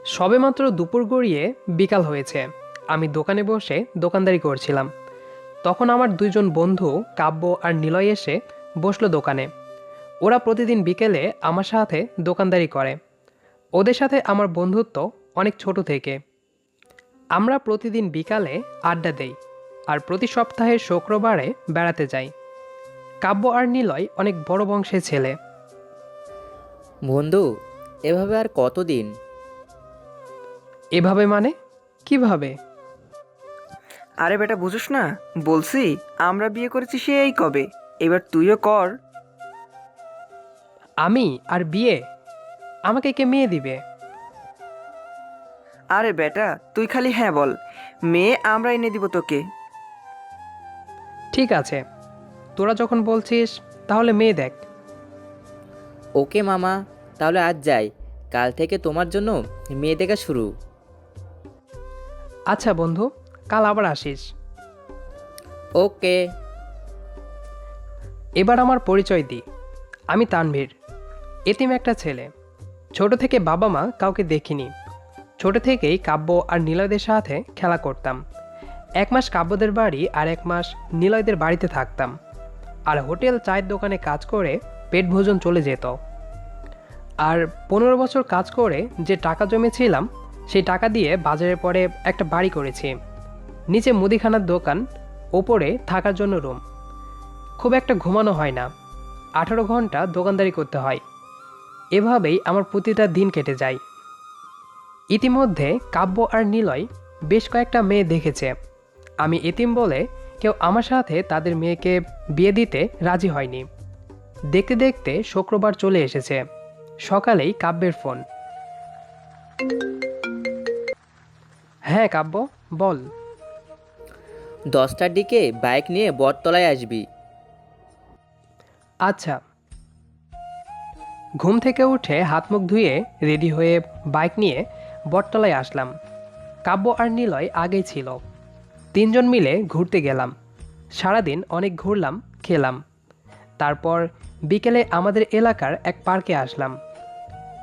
সবেমাত্র দুপুর গড়িয়ে বিকাল হয়েছে। আমি দোকানে বসে দোকানদারি করছিলাম। তখন আমার দুইজন বন্ধু কাব্য আর নিলয় এসে বসলো দোকানে। ওরা প্রতিদিন বিকেলে আমার সাথে দোকানদারি করে। ওদের সাথে আমার বন্ধুত্ব অনেক ছোট থেকে। আমরা প্রতিদিন বিকালে আড্ডা দেই আর প্রতি সপ্তাহের শুক্রবারে বেড়াতে যাই। কাব্য আর নিলয় অনেক বড় বংশের ছেলে। বন্ধু, এভাবে আর কতদিন? এভাবে মানে কিভাবে? আরে বেটা বুঝোস না, বলছি আমরা বিয়ে করেছি সেই কবে, এবার তুইও কর। আমি আর বিয়ে? আমাকে কে মেয়ে দিবে? আরে বেটা তুই খালি হ্যাঁ বল, মেয়ে আমরা এনে দিব তোকে। ঠিক আছে, তোরা যখন বলছিস তাহলে মেয়ে দেখ। ওকে মামা, তাহলে আজ যাই। কাল থেকে তোমার জন্য মেয়ে দেখা শুরু। আচ্ছা বন্ধু, কাল আবার আসিস। ওকে। এবার আমার পরিচয় দিই। আমি তানভীর, এতিম একটা ছেলে। ছোট থেকে বাবা মা কাউকে দেখিনি। ছোট থেকেই কাব্য আর নিলয়দের সাথে খেলা করতাম। এক মাস কাব্যদের বাড়ি আর এক মাস নিলয়দের বাড়িতে থাকতাম। আর হোটেল চায়ের দোকানে কাজ করে পেট ভোজন চলে যেত। আর 15 বছর কাজ করে যে টাকা জমেছিলাম, সেই টাকা দিয়ে বাজারে পরে একটা বাড়ি করেছি। নিচে মুদিখানার দোকান, ওপরে থাকার জন্য রুম। খুব একটা ঘুমানো হয় না, 18 ঘন্টা দোকানদারি করতে হয়। এভাবেই আমার প্রতিটা দিন কেটে যায়। ইতিমধ্যে কাব্য আর নিলয় বেশ কয়েকটা মেয়ে দেখেছে। আমি এতিম বলে কেউ আমার সাথে তাদের মেয়েকে বিয়ে দিতে রাজি হয়নি। দেখতে দেখতে শুক্রবার চলে এসেছে। সকালেই কাব্যের ফোন। হ্যাঁ কাব্য, বল। 10টার দিকে বাইক নিয়ে বটতলায় আসবি। আচ্ছা। ঘুম থেকে উঠে হাত মুখ ধুয়ে রেডি হয়ে বাইক নিয়ে বটতলায় আসলাম। কাব্য আর নিলয় আগেই ছিল। তিনজন মিলে ঘুরতে গেলাম। সারাদিন অনেক ঘুরলাম, খেলাম। তারপর বিকেলে আমাদের এলাকার এক পার্কে আসলাম।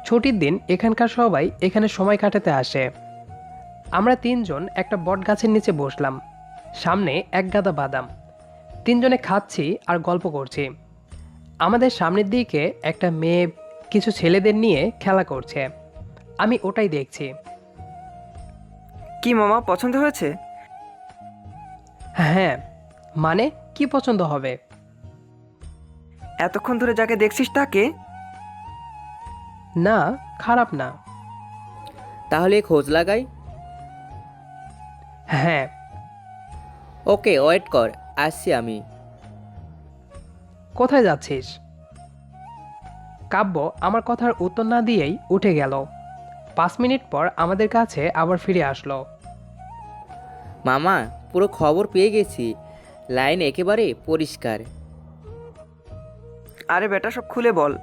ছুটির দিন এখানকার সবাই এখানে সময় কাটাতে আসে। আমরা তিনজন একটা বট গাছের নিচে বসলাম। সামনে এক গাদা বাদাম। তিনজনে খাচ্ছি আর গল্প করছি। আমাদের সামনের দিকে একটা মেয়ে কিছু ছেলেদের নিয়ে খেলা করছে। আমি ওটাই দেখছি। কি মামা, পছন্দ হয়েছে? হ্যাঁ, মানে কি পছন্দ হবে? এতক্ষণ ধরে যাকে দেখছিস তাকে? না, খারাপ না। তাহলে খোঁজ লাগাই। হ্যাঁ। ওকে, ওয়েট কর, আসছি আমি। কোথায় যাচ্ছিস? কাব্য আমার কথার উত্তর না দিয়েই উঠে গেল। 5 মিনিট পর আমাদের কাছে আবার ফিরে আসলো। মামা, পুরো খবর পেয়ে গেছি। লাইন একেবারে পরিষ্কার। আরে বেটা সব খুলে বল।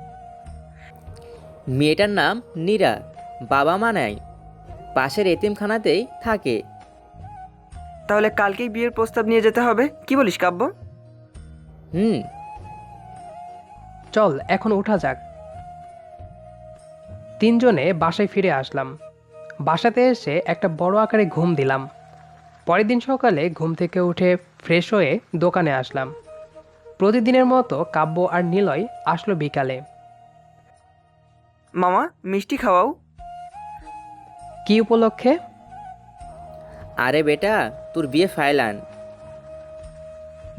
মেয়েটার নাম নীরা। বাবা মা নাই, পাশের এতিমখানাতেই থাকে। তাহলে কালকেই বিয়ের প্রস্তাব নিয়ে যেতে হবে, কি বলিস কাব্য? হুম। চল এখন ওঠা যাক। তিনজনে বাসায় ফিরে আসলাম। বাসাতে এসে একটা বড় আকারে ঘুম দিলাম। পরের দিন সকালে ঘুম থেকে উঠে ফ্রেশ হয়ে দোকানে আসলাম। প্রতিদিনের মতো কাব্য আর নিলয় আসলো বিকালে। মামা মিষ্টি খাওয়াও। কি উপলক্ষে? আরে বেটা, তোর বিয়ে ফাইল আন।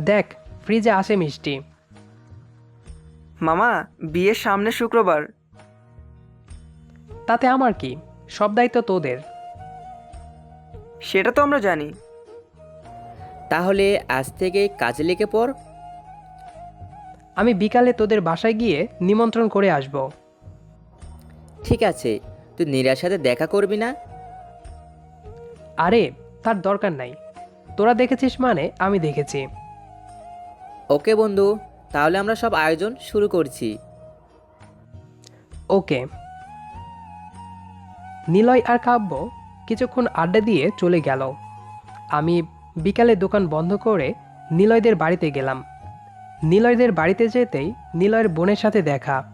দেখ, ফ্রিজে আসে মিষ্টি। মামা বিয়ের সামনে শুক্রবার। তাতে আমার কি? সব দায়িত্ব তোদের। সেটা তো আমরা জানি। তাহলে আজ থেকে কাজে লেগে পড়। আমি বিকালে তোদের বাসায় গিয়ে নিমন্ত্রণ করে আসব। ঠিক আছে, তুই নীরার সাথে দেখা করবি না? আরে, তার দরকার নাই। তোরা দেখেছিস মানে আমি দেখেছি। ওকে বন্ধু, তাহলে আমরা সব আয়োজন শুরু করছি। ওকে। নিলয় আর কাব্য কিছুক্ষণ আড্ডা দিয়ে চলে গেল। আমি বিকালে দোকান বন্ধ করে নিলয়দের বাড়িতে গেলাম। নিলয়দের বাড়িতে যেতেই নিলয়ের বোনের সাথে দেখা।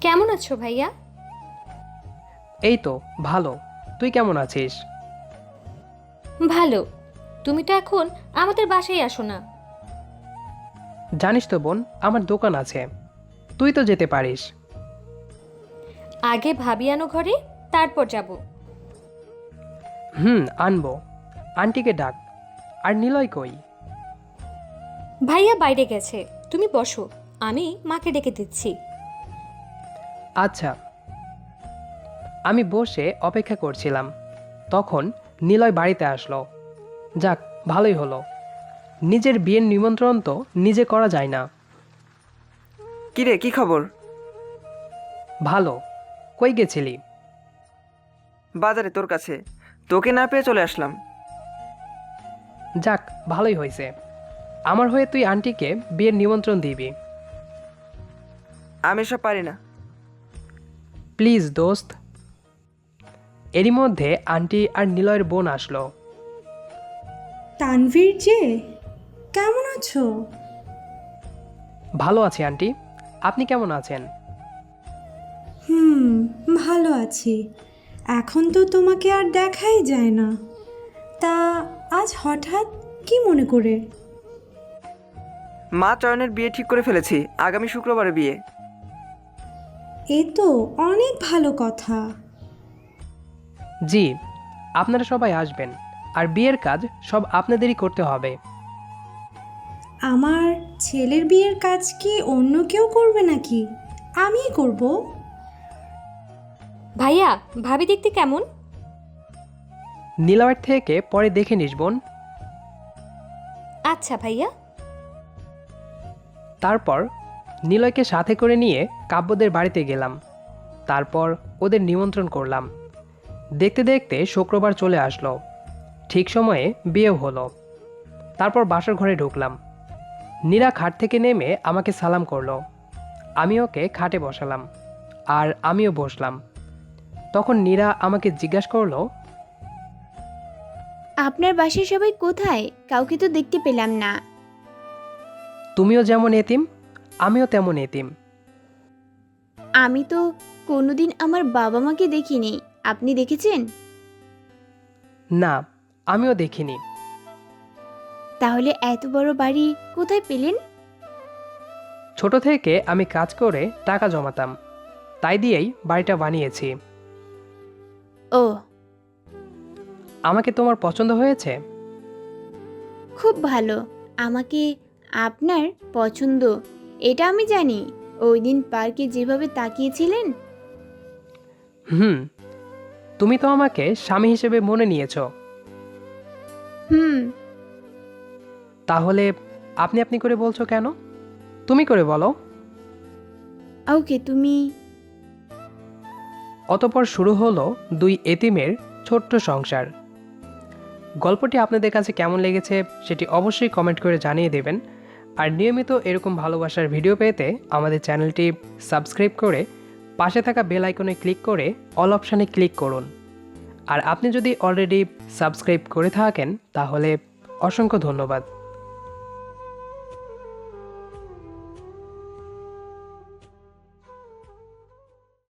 কেমন আছো ভাইয়া? এই তো ভালো। তুই কেমন আছিস? ভালো। তুমি তো এখন আমাদের বাসায় আসো না। জানিস তো বোন, আমার দোকান আছে, তুই তো যেতে পারিস। আগে ভাবি আনো ঘরে, তারপর যাব। আনবো। আন্টিকে ডাক। আর নিলয় কই? ভাইয়া বাইরে গেছে, তুমি বসো, আমি মাকে ডেকে দিচ্ছি। আচ্ছা। আমি বসে অপেক্ষা করছিলাম, তখন নিলয় বাড়িতে আসলো। যাক, ভালোই হলো। নিজের বিয়ের নিমন্ত্রণ তো নিজে করা যায় না। কিরে, কি খবর? ভালো। কই গেছিলি? বাজারে, তোর কাছে। তোকে না পেয়ে চলে আসলাম। যাক, ভালোই হয়েছে। আমার হয়ে তুই আন্টিকে বিয়ের নিমন্ত্রণ দিবি। আমি এসব পারি না। প্লিজ দোস্ত। এরই মধ্যে আন্টি আর নিলয়ের বোন আসলো। তানভীর যে, কেমন আছো? ভালো আছি আন্টি, আপনি কেমন আছেন? হুম, ভালো আছি। এখন তো তোমাকে আর দেখাই যায় না। তা আজ হঠাৎ কি মনে করে? মা চয়নের বিয়ে ঠিক করে ফেলেছি, আগামী শুক্রবারে বিয়ে। এ তো অনেক ভালো কথা। জি, আপনারা সবাই আসবেন, আর বিয়ের কাজ সব আপনাদেরই করতে হবে। আমার ছেলের বিয়ের কাজ কি অন্য কেউ করবে নাকি? আমিই করব। ভাইয়া, ভাবি দেখতে কেমন? নিলয়ের থেকে পরে দেখে নিস বোন। আচ্ছা ভাইয়া। তারপর নিলয়কে সাথে করে নিয়ে কাব্যদের বাড়িতে গেলাম। তারপর ওদের নিমন্ত্রণ করলাম। দেখতে দেখতে শুক্রবার চলে আসলো। ঠিক সময়ে বিয়েও হলো। তারপর বাসার ঘরে ঢুকলাম। নীরা খাট থেকে নেমে আমাকে সালাম করলো। আমি ওকে খাটে বসালাম, আর আমিও বসলাম। তখন নীরা আমাকে জিজ্ঞাসা করলো, আপনার বাসায় সবাই কোথায়? কাউকে তো দেখতে পেলাম না। তুমিও যেমন এতিম, আমিও তেমন এতিম। আমি তো কোনোদিন আমার বাবা মাকে দেখিনি। আপনি দেখেছেন? না, আমিও দেখিনি। তাহলে এত বড় বাড়ি কোথায় পেলেন? ছোট থেকে আমি কাজ করে টাকা জমাতাম, তাই দিয়েই বাড়িটা বানিয়েছি। ও, আমাকে তোমার পছন্দ হয়েছে? খুব ভালো। আমাকে আপনার পছন্দ এটা আমি জানি। ওই দিন পার্কে যেভাবে তাকিয়েছিলেন। হুম, তুমি তো আমাকে স্বামী হিসেবে মনে নিয়েছো। হুম, তাহলে আপনি আপনি করে বলছো কেন? তুমি করে বলো। ওকে, তুমি। অতঃপর শুরু হলো দুই এতিমের ছোট্ট সংসার। গল্পটি আপনাদের কাছে কেমন লেগেছে সেটি অবশ্যই কমেন্ট করে জানিয়ে দেবেন। আর নিয়মিত এরকম ভালোবাসার ভিডিও পেতে আমাদের চ্যানেলটি সাবস্ক্রাইব করে পাশে থাকা বেল আইকনে ক্লিক করে অল অপশানে ক্লিক করুন। আর আপনি যদি অলরেডি সাবস্ক্রাইব করে থাকেন তাহলে অসংখ্য ধন্যবাদ।